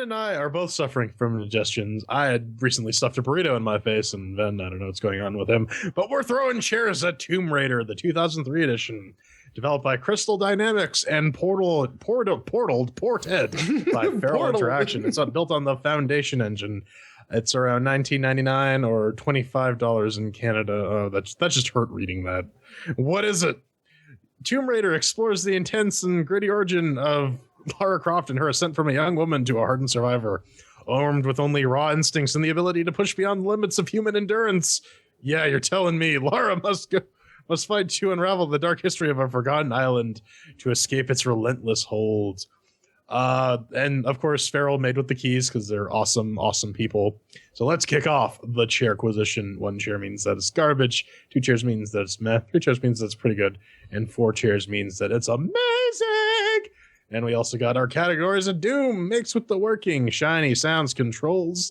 and I are both suffering from indigestions. I had recently stuffed a burrito in my face, and then I don't know what's going on with him. But we're throwing chairs at Tomb Raider, the 2003 edition, developed by Crystal Dynamics and ported by Feral Interaction. It's built on the Foundation engine. It's around $19.99 or $25 in Canada. Oh, that just hurt reading that. What is it? Tomb Raider explores the intense and gritty origin of Lara Croft and her ascent from a young woman to a hardened survivor, armed with only raw instincts and the ability to push beyond the limits of human endurance. Yeah, you're telling me Lara must fight to unravel the dark history of a forgotten island to escape its relentless hold. And of course, Feral made with the keys because they're awesome people. So let's kick off the chairquisition. 1 chair means that it's garbage. 2 chairs means that it's meh. 3 chairs means that it's pretty good. And 4 chairs means that it's amazing. And we also got our categories of Doom mixed with the working, shiny sounds, controls,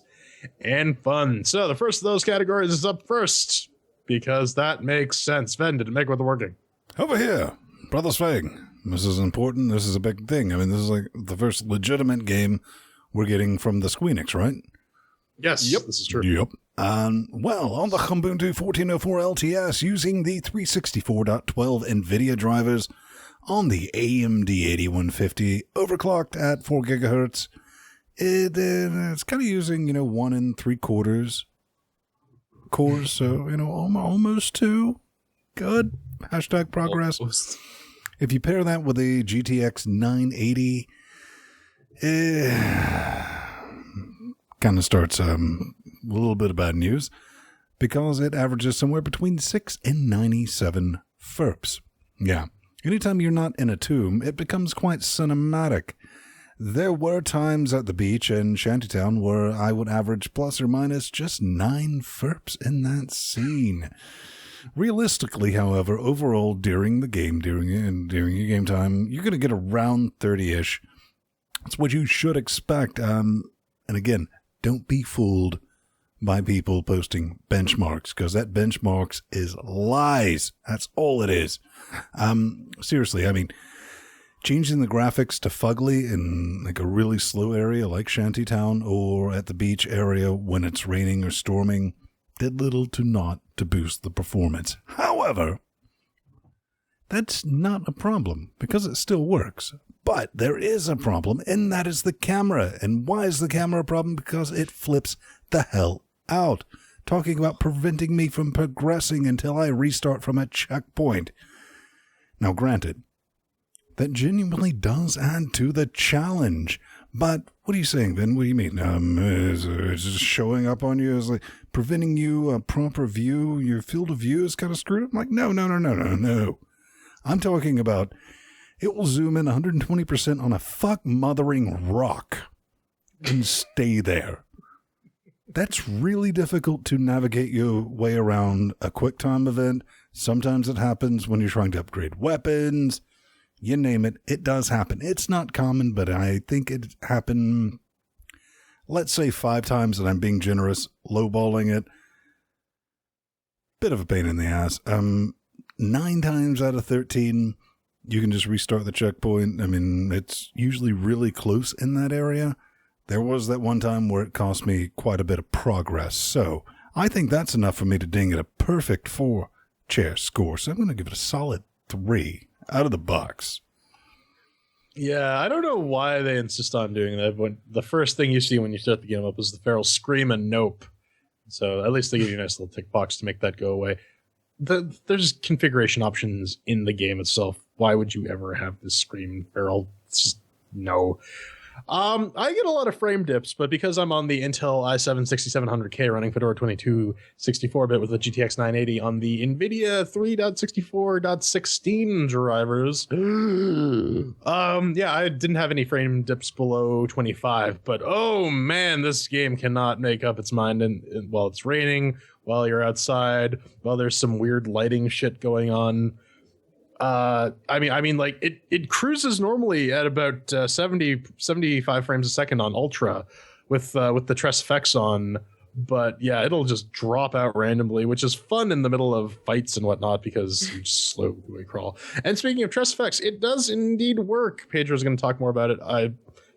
and fun. So the first of those categories is up first because that makes sense. Ven, did it make with the working? Over here, Brother Sveg. This is important. This is a big thing. I mean, this is like the first legitimate game we're getting from the Squeenix, right? Yes. Yep. This is true. Yep. Well, on the Ubuntu 1404 LTS using the 364.12 NVIDIA drivers on the AMD 8150 overclocked at 4 gigahertz. It's kind of using, 1 3/4 cores. So, almost 2. Good. Hashtag progress. Almost. If you pair that with a GTX 980, kind of starts a little bit of bad news because it averages somewhere between 6 and 97 FERPs. Yeah. Anytime you're not in a tomb, it becomes quite cinematic. There were times at the beach in Shantytown where I would average plus or minus just 9 FERPs in that scene. Realistically, however, overall during the game, during your game time, you're going to get around 30-ish. That's what you should expect. And again, don't be fooled by people posting benchmarks, because that benchmarks is lies. That's all it is. Seriously, I mean, changing the graphics to fugly in like a really slow area like Shantytown or at the beach area when it's raining or storming did little to not to boost the performance. However, that's not a problem because it still works. But there is a problem, and that is the camera. And why is the camera a problem? Because it flips the hell out, talking about preventing me from progressing until I restart from a checkpoint. Now, granted, that genuinely does add to the challenge. But what are you saying, Ben? What do you mean? Is it showing up on you as like preventing you a proper view? Your field of view is kind of screwed up? I'm like, no. I'm talking about it will zoom in 120% on a fuck-mothering rock and stay there. That's really difficult to navigate your way around a QuickTime event. Sometimes it happens when you're trying to upgrade weapons. You name it, it does happen. It's not common, but I think it happened, let's say 5 times, and I'm being generous, lowballing it. Bit of a pain in the ass. 9 times out of 13, you can just restart the checkpoint. I mean, it's usually really close in that area. There was that one time where it cost me quite a bit of progress. So I think that's enough for me to ding it a perfect 4-chair score. So I'm going to give it a solid 3 out of the box. Yeah, I don't know why they insist on doing that. When the first thing you see when you start the game up is the feral scream and nope. So at least they give you a nice little tick box to make that go away. There's configuration options in the game itself. Why would you ever have this scream feral? It's just no. I get a lot of frame dips, but because I'm on the Intel i7-6700K running Fedora 22 64-bit with the GTX 980 on the NVIDIA 3.64.16 drivers, yeah, I didn't have any frame dips below 25, but oh man, this game cannot make up its mind and while it's raining, while you're outside, while there's some weird lighting shit going on. I mean, like it cruises normally at about 75 frames a second on Ultra with the Tress effects on, but yeah, it'll just drop out randomly, which is fun in the middle of fights and whatnot because you just slowly crawl. And speaking of Tress effects, it does indeed work. Pedro's going to talk more about it. I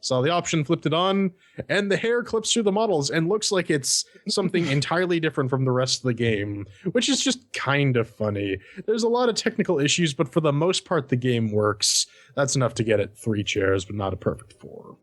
saw the option, flipped it on, and the hair clips through the models and looks like it's something entirely different from the rest of the game, which is just kind of funny. There's a lot of technical issues, but for the most part, the game works. That's enough to get it 3 chairs, but not a perfect 4.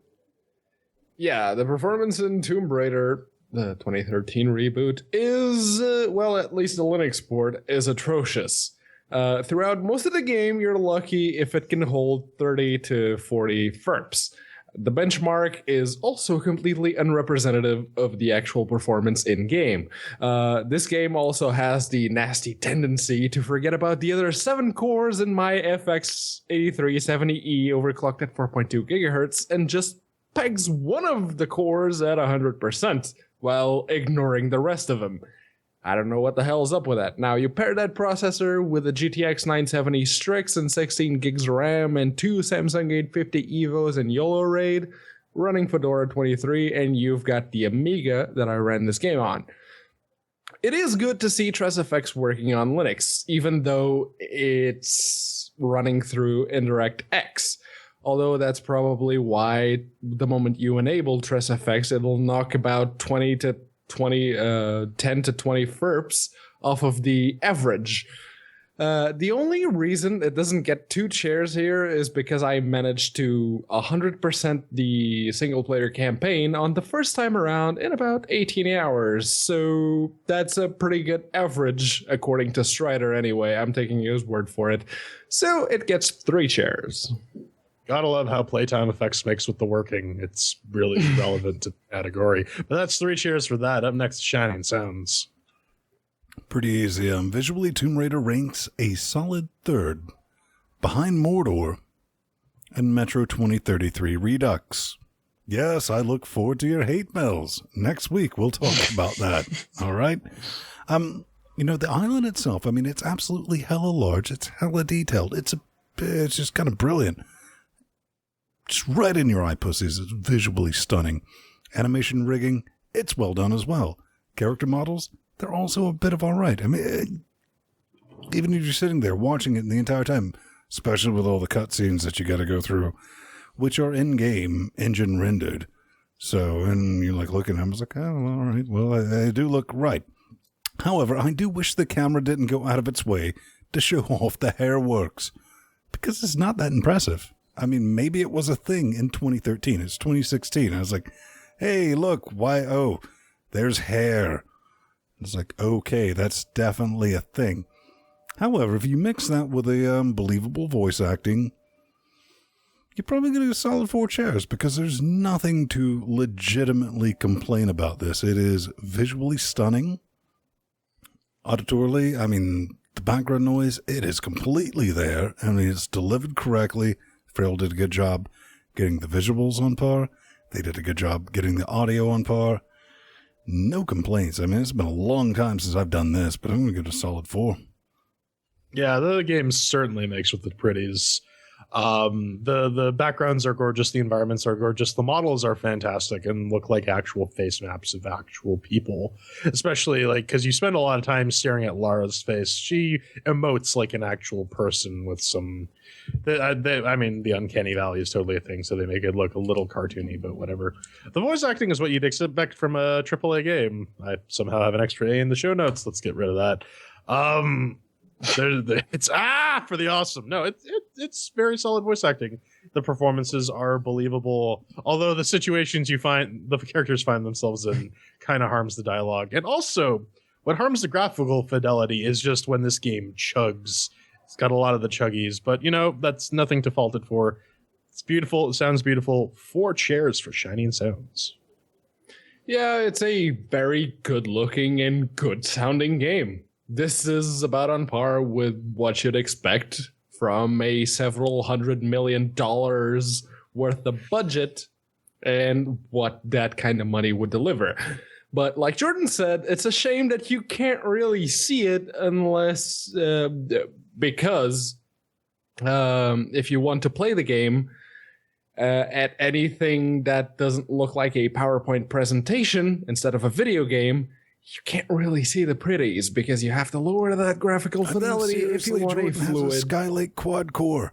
Yeah, the performance in Tomb Raider, the 2013 reboot, is, well, at least the Linux port, is atrocious. Throughout most of the game, you're lucky if it can hold 30 to 40 FERPs. The benchmark is also completely unrepresentative of the actual performance in-game. This game also has the nasty tendency to forget about the other 7 cores in my FX 8370E overclocked at 4.2 gigahertz and just pegs one of the cores at 100% while ignoring the rest of them. I don't know what the hell's up with that. Now, you pair that processor with a GTX 970 Strix and 16 gigs RAM and 2 Samsung 850 EVOs and YOLO RAID running Fedora 23, and you've got the Amiga that I ran this game on. It is good to see TressFX working on Linux, even though it's running through IndirectX. Although that's probably why the moment you enable TressFX, it'll knock about 10 to 20 FERPs off of the average. The only reason it doesn't get 2 chairs here is because I managed to 100% the single-player campaign on the first time around in about 18 hours. So that's a pretty good average, according to Strider anyway. I'm taking his word for it. So it gets 3 chairs. Gotta love how playtime effects mix with the working. It's really relevant to the category. But that's 3 cheers for that. Up next, Shining Sounds. Pretty easy. Visually, Tomb Raider ranks a solid 3rd, behind Mordor and Metro 2033 Redux. Yes, I look forward to your hate mails. Next week, we'll talk about that. All right? The island itself, it's absolutely hella large. It's hella detailed. It's just kind of brilliant. Just right in your eye, pussies. It's visually stunning. Animation rigging, it's well done as well. Character models, they're also a bit of all right. Even if you're sitting there watching it the entire time, especially with all the cutscenes that you got to go through, which are in-game engine rendered. So, and you're like looking at them, I was like, oh, all right, well, they do look right. However, I do wish the camera didn't go out of its way to show off the hair works, because it's not that impressive. Maybe it was a thing in 2013. It's 2016. I was like, hey, look, why? Oh, there's hair. It's like, okay, that's definitely a thing. However, if you mix that with a believable voice acting, you're probably going to get a solid 4 chairs, because there's nothing to legitimately complain about this. It is visually stunning. Auditorily, the background noise, it is completely there. It's delivered correctly. Frail did a good job getting the visuals on par. They did a good job getting the audio on par. No complaints. It's been a long time since I've done this, but I'm going to give it a solid 4. Yeah, the game certainly makes with the pretties. The backgrounds are gorgeous. The environments are gorgeous. The models are fantastic and look like actual face maps of actual people, especially because you spend a lot of time staring at Lara's face. She emotes like an actual person with some, the uncanny valley is totally a thing. So they make it look a little cartoony, but whatever. The voice acting is what you'd expect from a AAA game. I somehow have an extra A in the show notes. Let's get rid of that. It's for the awesome. No, it's very solid voice acting. The performances are believable, although the situations the characters find themselves in kind of harms the dialogue. And also, what harms the graphical fidelity is just when this game chugs. It's got a lot of the chuggies, but that's nothing to fault it for. It's beautiful. It sounds beautiful. 4 chairs for Shining Sounds. Yeah, it's a very good looking and good sounding game. This is about on par with what you'd expect from a several $100 million worth of budget and what that kind of money would deliver. But like Jordan said, it's a shame that you can't really see it unless because if you want to play the game at anything that doesn't look like a PowerPoint presentation instead of a video game, you can't really see the pretties because you have to lower that graphical fidelity if you want Jordan a fluid. has a Skylake quad core.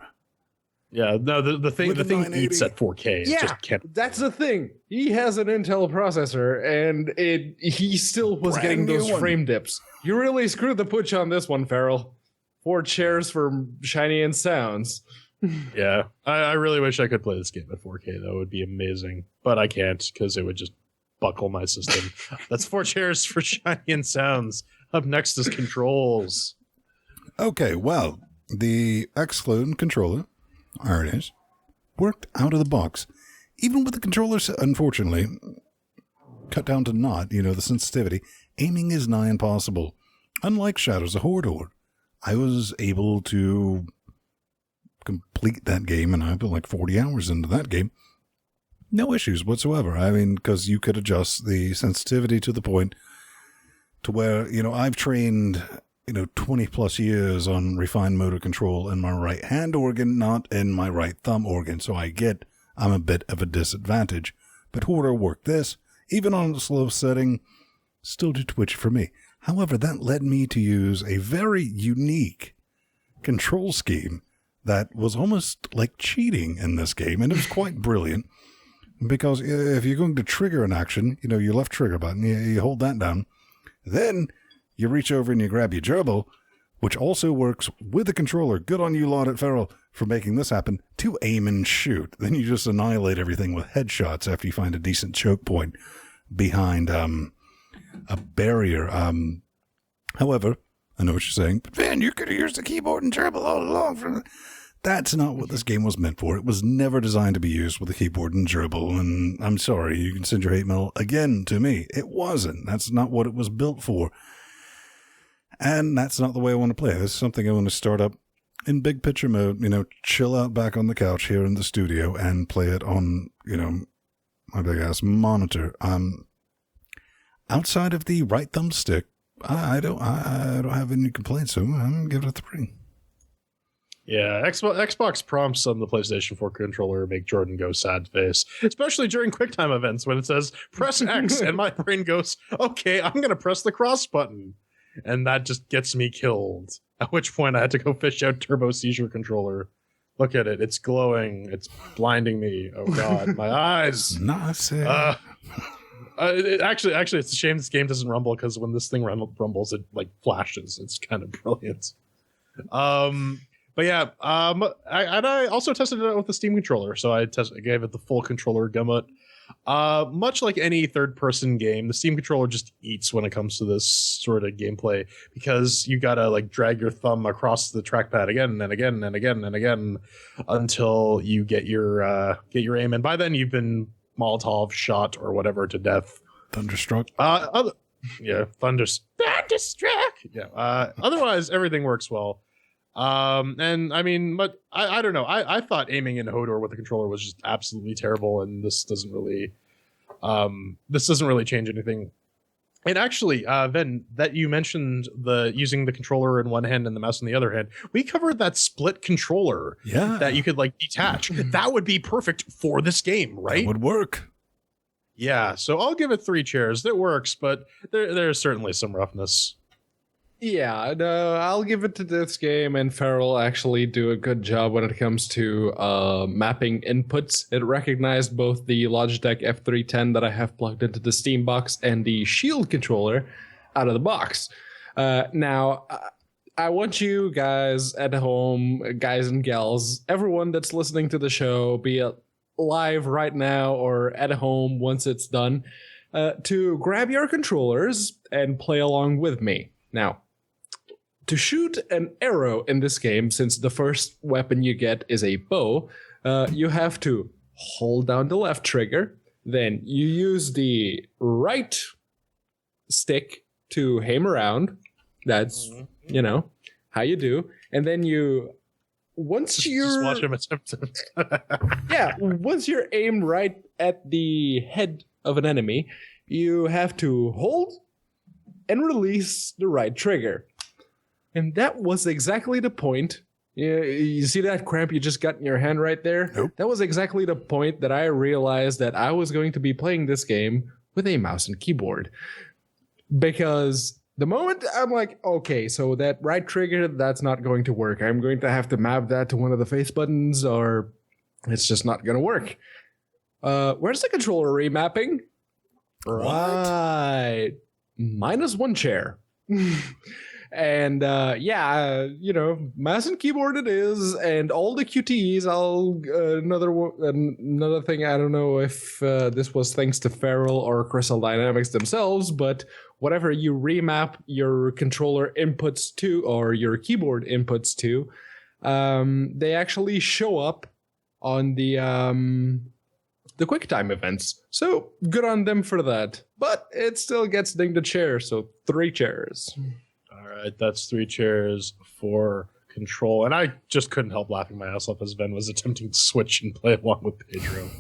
Yeah, no, the thing With the a thing 980. eats at 4K. It Yeah, just can't. that's the thing. He has an Intel processor, and he still was Brand getting new those one. frame dips. You really screwed the pooch on this one, Farrell. 4 chairs for shiny and sounds. Yeah, I really wish I could play this game at 4K. That would be amazing, but I can't because it would just buckle my system. That's 4 chairs for shiny and sounds. Up next is controls. Okay, well, the Exclude controller, there it is, worked out of the box. Even with the controller, unfortunately, cut down to naught, the sensitivity, aiming is nigh impossible. Unlike Shadows of Mordor, I was able to complete that game, and I put like 40 hours into that game. No issues whatsoever. I mean, because you could adjust the sensitivity to the point to where, I've trained, 20 plus years on refined motor control in my right hand organ, not in my right thumb organ. So I'm a bit of a disadvantage. But Horror worked this, even on a slow setting, still too twitchy for me. However, that led me to use a very unique control scheme that was almost like cheating in this game, and it was quite brilliant. Because if you're going to trigger an action, your left trigger button, you hold that down, then you reach over and you grab your gerbil, which also works with the controller. Good on you, Laudit Farrell, for making this happen, to aim and shoot. Then you just annihilate everything with headshots after you find a decent choke point behind a barrier. However, I know what you're saying, but Van, you could have used the keyboard and gerbil all along. That's not what this game was meant for. It was never designed to be used with a keyboard and gerbil, and I'm sorry, you can send your hate mail again to me. It wasn't. That's not what it was built for. And that's not the way I want to play. This is something I want to start up in big picture mode, chill out back on the couch here in the studio and play it on, my big ass monitor. Outside of the right thumbstick, I don't have any complaints, so I'm going to give it a 3. Yeah, Xbox prompts on the PlayStation 4 controller make Jordan go sad face, especially during QuickTime events when it says press X and my brain goes, okay, I'm going to press the cross button. And that just gets me killed. At which point I had to go fish out Turbo Seizure controller. Look at it. It's glowing. It's blinding me. Oh, God. My eyes. Nice. Actually, it's a shame this game doesn't rumble because when this thing rumbles, it like flashes. It's kind of brilliant. But yeah, I also tested it out with the Steam controller. So I gave it the full controller gamut. Much like any third-person game, the Steam controller just eats when it comes to this sort of gameplay because you gotta like drag your thumb across the trackpad again and again and again and again until you get your aim. And by then you've been Molotov shot or whatever to death. Thunderstruck. Thunderstruck. Yeah. Otherwise, everything works well. And I mean, but I don't know. I thought aiming in Hodor with the controller was just absolutely terrible, and this doesn't really change anything. And actually, Ven, that you mentioned using the controller in one hand and the mouse in the other hand, we covered that split controller that you could like detach. That would be perfect for this game, right? That would work. Yeah, so I'll give it 3 chairs. It works, but there's certainly some roughness. Yeah, no, I'll give it to this game, and Farrell actually do a good job when it comes to mapping inputs. It recognized both the Logitech F310 that I have plugged into the Steam box and the Shield controller out of the box. Now, I want you guys at home, guys and gals, everyone that's listening to the show, be it live right now or at home once it's done, to grab your controllers and play along with me. Now, to shoot an arrow in this game, since the first weapon you get is a bow, you have to hold down the left trigger, then you use the right stick to aim around. That's, how you do. And then once you're... Just watch him attempt it. Yeah, once you're aimed right at the head of an enemy, you have to hold and release the right trigger. And that was exactly the point. You see that cramp you just got in your hand right there? Nope. That was exactly the point that I realized that I was going to be playing this game with a mouse and keyboard. Because The moment I'm like, okay, so that right trigger, that's not going to work. I'm going to have to map that to one of the face buttons, or it's just not going to work. Where's the controller remapping? Right. -1 chair. And mouse and keyboard it is, and all the QTEs. Another thing. I don't know if this was thanks to Feral or Crystal Dynamics themselves, but whatever you remap your controller inputs to or your keyboard inputs to, they actually show up on the QuickTime events. So good on them for that. But it still gets dinged a chair, so 3 chairs. All right, that's 3 chairs for control. And I just couldn't help laughing my ass off as Ben was attempting to switch and play along with Pedro.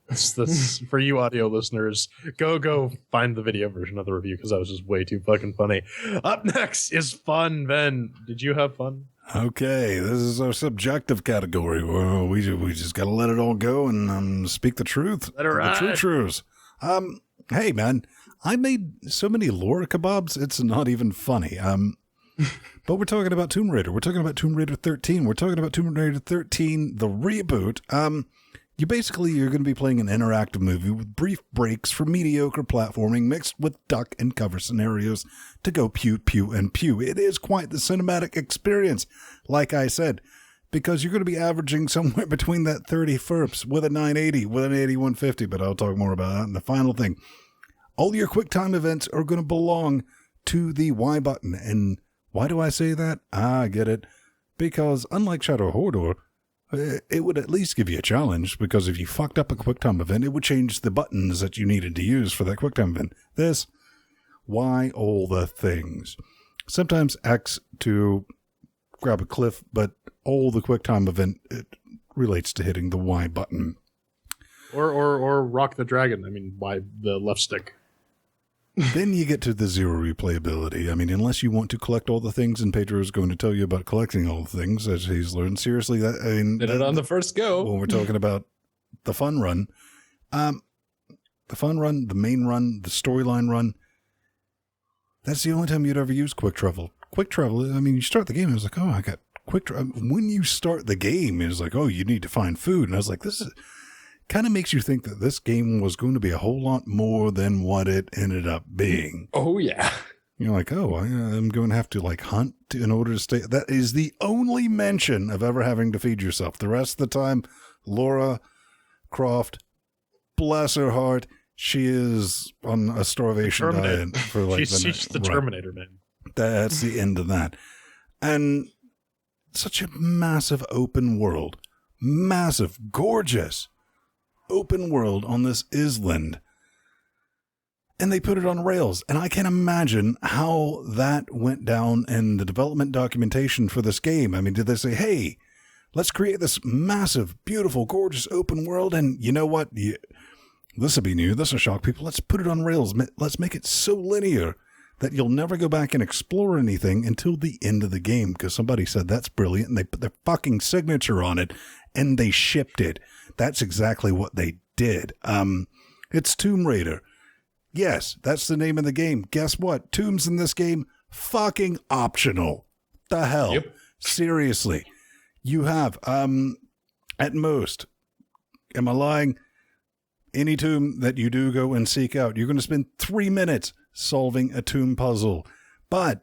This for you audio listeners, go find the video version of the review because that was just way too fucking funny. Up next is fun. Ben, did you have fun? Okay, this is our subjective category. Well, we just got to let it all go and speak the truth. Let it ride. The true truths. Hey, man, I made so many Laura kebabs, it's not even funny. But we're talking about Tomb Raider. We're talking about Tomb Raider 13. We're talking about Tomb Raider 13, the reboot. You're going to be playing an interactive movie with brief breaks for mediocre platforming mixed with duck and cover scenarios to go pew, pew, and pew. It is quite the cinematic experience, like I said, because you're going to be averaging somewhere between that 30 FERPs with a 980, with an 8150, but I'll talk more about that. And the final thing, all your QuickTime events are going to belong to the Y button. And why do I say that? I get it. Because unlike Shadow Hordor, it would at least give you a challenge, because if you fucked up a QuickTime event, it would change the buttons that you needed to use for that QuickTime event. This, Y all the things. Sometimes X to grab a cliff, but all the QuickTime event, it relates to hitting the Y button. Or rock the dragon. I mean, why the left stick? Then you get to the zero replayability. I mean, unless you want to collect all the things, and Pedro is going to tell you about collecting all the things as he's learned. Seriously, did it on the first go. When we're talking about the fun run, the main run, the storyline run, that's the only time you'd ever use quick travel. Quick travel, I mean, you start the game, and it's like, oh, I got quick travel. When you start the game, it's like, oh, you need to find food. And I was like, this is kind of makes you think that this game was going to be a whole lot more than what it ended up being. Oh, yeah. You're like, oh, I'm going to have to like hunt in order to stay. That is the only mention of ever having to feed yourself. The rest of the time, Laura Croft, bless her heart, she is on a starvation diet for like she's the Terminator, man. That's the end of that. And such a massive open world, massive, gorgeous open world on this island, and they put it on rails, and I can't imagine how that went down in the development documentation for this game. I mean, did they say, hey, let's create this massive, beautiful, gorgeous open world, and you know what, this will be new, this will shock people, let's put it on rails, let's make it so linear that you'll never go back and explore anything until the end of the game, because somebody said that's brilliant, and they put their fucking signature on it, and they shipped it. That's exactly what they did. It's Tomb Raider. Yes, that's the name of the game. Guess what? Tombs in this game, fucking optional. The hell? Yep. Seriously. You have, at most, am I lying? Any tomb that you do go and seek out, you're going to spend 3 minutes solving a tomb puzzle. But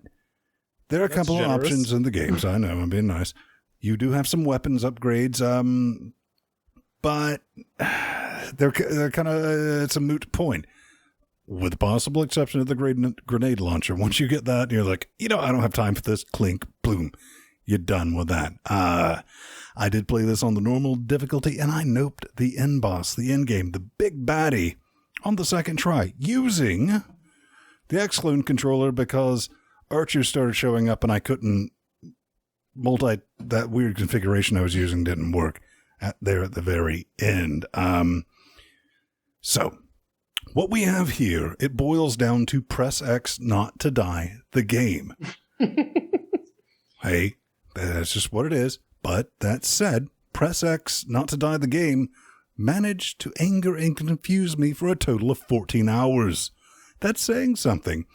there are a couple of options in the games. I know, I'm being nice. You do have some weapons upgrades, but they're kind of, it's a moot point. With the possible exception of the grenade launcher. Once you get that, you're like, I don't have time for this. Clink, boom. You're done with that. I did play this on the normal difficulty, and I noped the end boss, the end game, the big baddie, on the second try, using the X-Clone controller because archers started showing up, and I couldn't that weird configuration I was using didn't work at the very end. So what we have here, it boils down to press X not to die the game. Hey, that's just what it is. But that said, press X not to die the game managed to anger and confuse me for a total of 14 hours. That's saying something.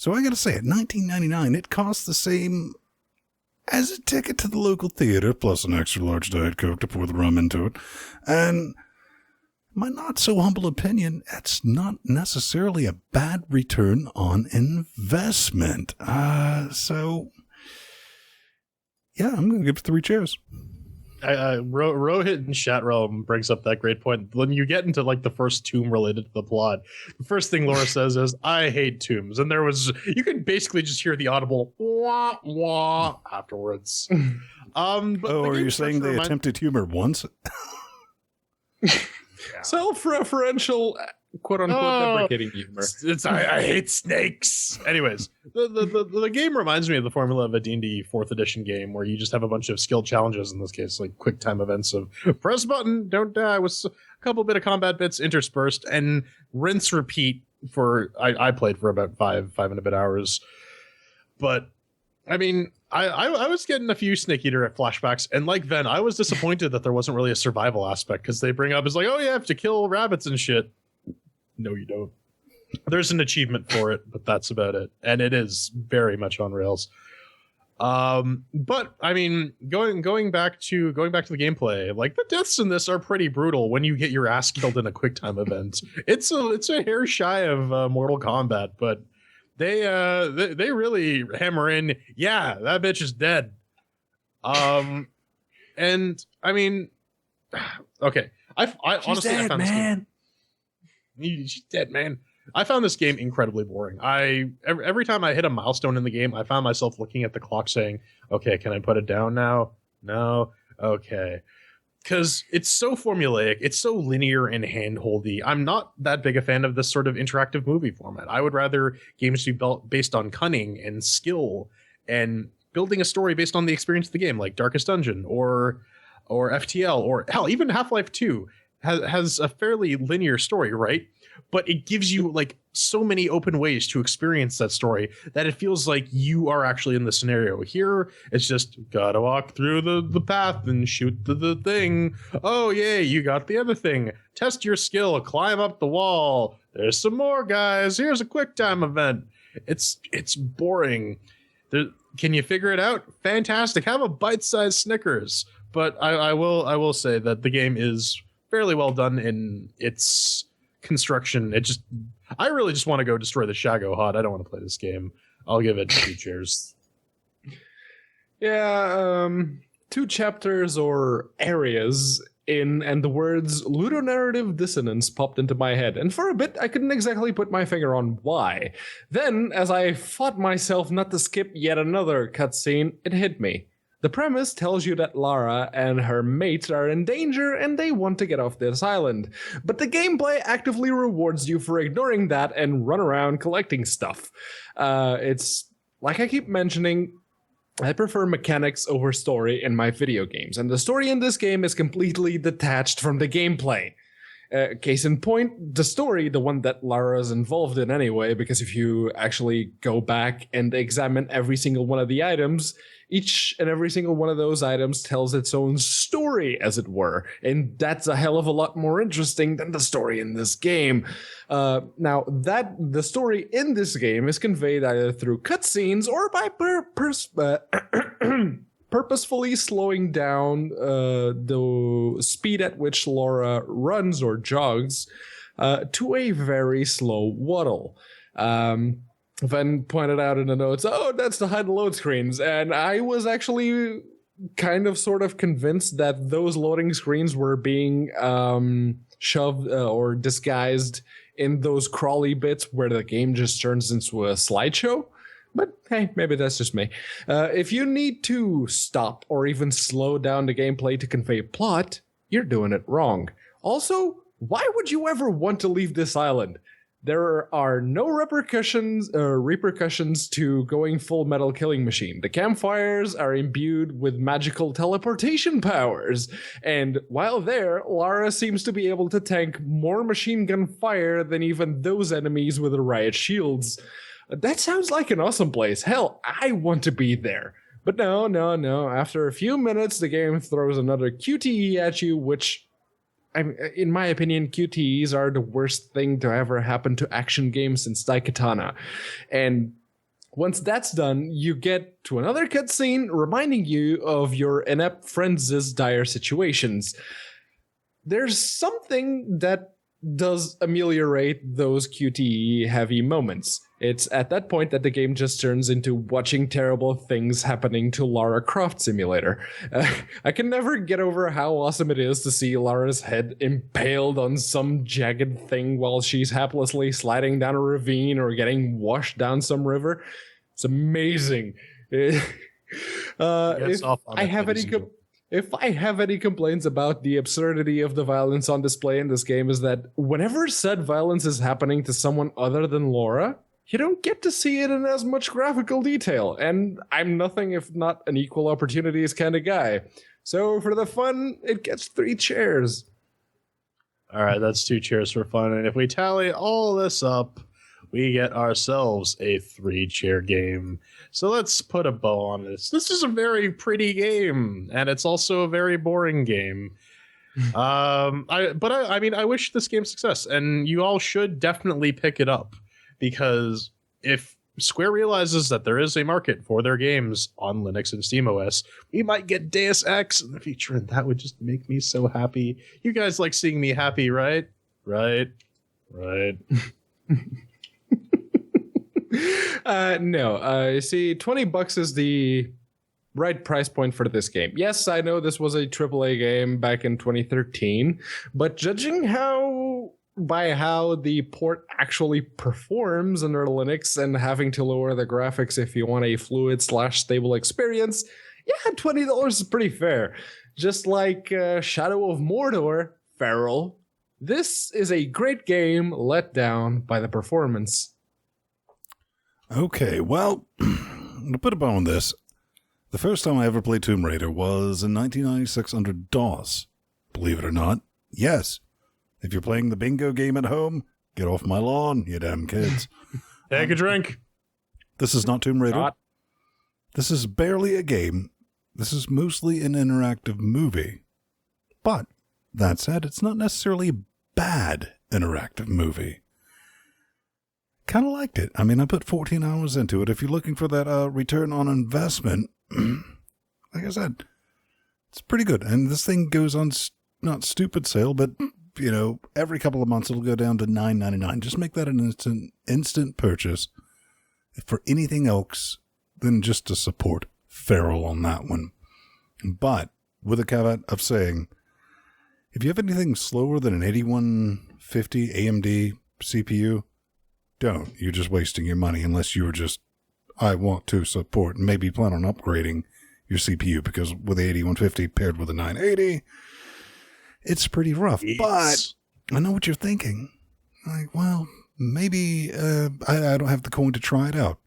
So I gotta say, at $19.99, it costs the same as a ticket to the local theater, plus an extra large Diet Coke to pour the rum into it. And my not so humble opinion, that's not necessarily a bad return on investment. So yeah, I'm going to give it 3 chairs. Rohit in chat realm brings up that great point. When you get into like the first tomb related to the plot, the first thing Laura says is, "I hate tombs," and you can basically just hear the audible wah wah afterwards. But are you saying they attempted humor once? Self-referential, quote-unquote, deprecating humor. I hate snakes. Anyways, the game reminds me of the formula of a D&D 4th edition game where you just have a bunch of skill challenges, in this case, like quick time events of press button, don't die, with a couple bit of combat bits interspersed, and rinse repeat for, I played for about five and a bit hours. But, I mean, I was getting a few Snake Eater flashbacks, and like Ven, I was disappointed that there wasn't really a survival aspect, because they bring up, it's like, oh, you have to kill rabbits and shit. No, you don't. There's an achievement for it, but that's about it. And it is very much on rails. But I mean, going back to the gameplay, like the deaths in this are pretty brutal when you get your ass killed in a quick time event. It's a hair shy of Mortal Kombat, but they really hammer in, yeah, that bitch is dead. And I mean, okay, I honestly, dead, I found man. She's dead, man. I found this game incredibly boring. Every time I hit a milestone in the game, I found myself looking at the clock saying, okay, can I put it down now? No? Okay. Because it's so formulaic, it's so linear and handholdy. I'm not that big a fan of this sort of interactive movie format. I would rather games be built based on cunning and skill and building a story based on the experience of the game, like Darkest Dungeon or FTL, or hell, even Half-Life 2 has a fairly linear story, right? But it gives you like so many open ways to experience that story that it feels like you are actually in the scenario. Here, it's just gotta walk through the path and shoot the thing. Oh, yay, you got the other thing. Test your skill, climb up the wall. There's some more guys. Here's a quick time event. It's boring. Can you figure it out? Fantastic. Have a bite-sized Snickers. But I will say that the game is fairly well done in its construction. I really just want to go destroy the Shago Hot. I don't want to play this game. I'll give it 2 cheers. Yeah, 2 chapters or areas in, and the words ludonarrative dissonance popped into my head. And for a bit, I couldn't exactly put my finger on why. Then, as I fought myself not to skip yet another cutscene, it hit me. The premise tells you that Lara and her mates are in danger and they want to get off this island. But the gameplay actively rewards you for ignoring that and run around collecting stuff. It's, like I keep mentioning, I prefer mechanics over story in my video games. And the story in this game is completely detached from the gameplay. Case in point, the story, the one that Lara's involved in anyway, because if you actually go back and examine every single one of the items, each and every single one of those items tells its own story, as it were. And that's a hell of a lot more interesting than the story in this game. Now, the story in this game is conveyed either through cutscenes or by purposefully slowing down the speed at which Laura runs or jogs to a very slow waddle. Ven pointed out in the notes, oh, that's to hide the load screens. And I was actually kind of sort of convinced that those loading screens were being shoved or disguised in those crawly bits where the game just turns into a slideshow. But hey, maybe that's just me. If you need to stop or even slow down the gameplay to convey plot, you're doing it wrong. Also, why would you ever want to leave this island? There are no repercussions to going full Metal Killing Machine. The campfires are imbued with magical teleportation powers. And while there, Lara seems to be able to tank more machine gun fire than even those enemies with the riot shields. That sounds like an awesome place. Hell, I want to be there. But no. After a few minutes, the game throws another QTE at you, which, in my opinion, QTEs are the worst thing to ever happen to action games since Daikatana. And Once that's done, you get to another cutscene reminding you of your inept friends' dire situations. There's something that does ameliorate those QTE heavy moments. It's at that point that the game just turns into watching terrible things happening to Lara Croft Simulator. I can never get over how awesome it is to see Lara's head impaled on some jagged thing while she's haplessly sliding down a ravine or getting washed down some river. It's amazing. If I have any complaints about the absurdity of the violence on display in this game, is that whenever said violence is happening to someone other than Laura, you don't get to see it in as much graphical detail. And I'm nothing if not an equal opportunities kind of guy. So for the fun, it gets 3 chairs. All right, that's 2 chairs for fun. And if we tally all this up, we get ourselves a 3-chair game. So let's put a bow on this. This is a very pretty game, and it's also a very boring game. I wish this game success, and you all should definitely pick it up, because if Square realizes that there is a market for their games on Linux and SteamOS, we might get Deus Ex in the future, and that would just make me so happy. You guys like seeing me happy, right? Right. No. See, $20 is the right price point for this game. Yes, I know this was a AAA game back in 2013, but judging by how the port actually performs under Linux and having to lower the graphics if you want a fluid/stable experience, yeah, $20 is pretty fair. Just like Shadow of Mordor, Feral, this is a great game let down by the performance. Okay, well, to put a bow on this, the first time I ever played Tomb Raider was in 1996 under DOS. Believe it or not, yes. If you're playing the bingo game at home, get off my lawn, you damn kids. Take a drink. This is not Tomb Raider. This is barely a game. This is mostly an interactive movie. But, that said, it's not necessarily a bad interactive movie. Kind of liked it. I mean, I put 14 hours into it. If you're looking for that return on investment, like I said, it's pretty good. And this thing goes on, not stupid sale, but, you know, every couple of months it'll go down to $9.99. Just make that an instant purchase for anything else than just to support Feral on that one. But with a caveat of saying, if you have anything slower than an 8150 AMD CPU, don't. You're just wasting your money unless you were just, I want to support, maybe plan on upgrading your CPU, because with the 8150 paired with a 980, it's pretty rough. But I know what you're thinking. Like, well, maybe I don't have the coin to try it out.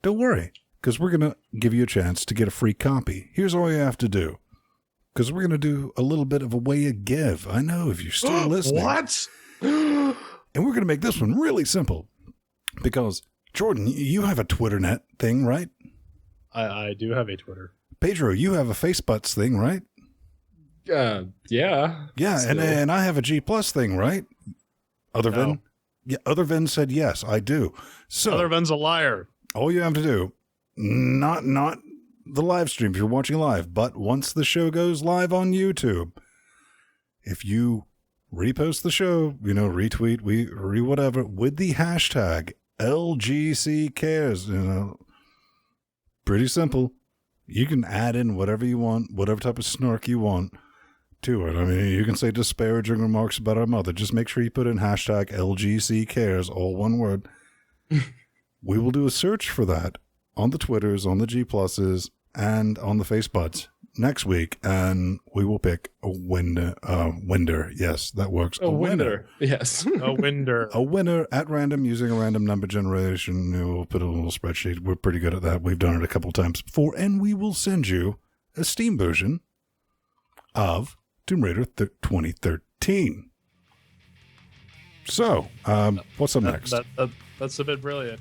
Don't worry, because we're going to give you a chance to get a free copy. Here's all you have to do, because we're going to do a little bit of a way of give. I know, if you're still listening. What? And we're going to make this one really simple, because, Jordan, you have a TwitterNet thing, right? I do have a Twitter. Pedro, you have a Facebooks thing, right? Yeah. Yeah, and I have a G Plus thing, right? Otherven? Yeah, Otherven said yes, I do. So Otherven's a liar. All you have to do, not the live stream if you're watching live, but once the show goes live on YouTube, if you repost the show, you know, retweet, whatever, with the hashtag L.G.C. cares, you know, pretty simple. You can add in whatever you want, whatever type of snark you want to it. I mean, you can say disparaging remarks about our mother. Just make sure you put in hashtag L.G.C. cares, all one word. We will do a search for that on the Twitters, on the G Pluses, and on the Facebooks next week, and we will pick a winner. Yes, that works. A winner. Yes. A winner. A winner at random using a random number generation. We'll put a little spreadsheet. We're pretty good at that. We've done it a couple times before, and we will send you a Steam version of Tomb Raider 2013. So, what's up next? That's a bit brilliant.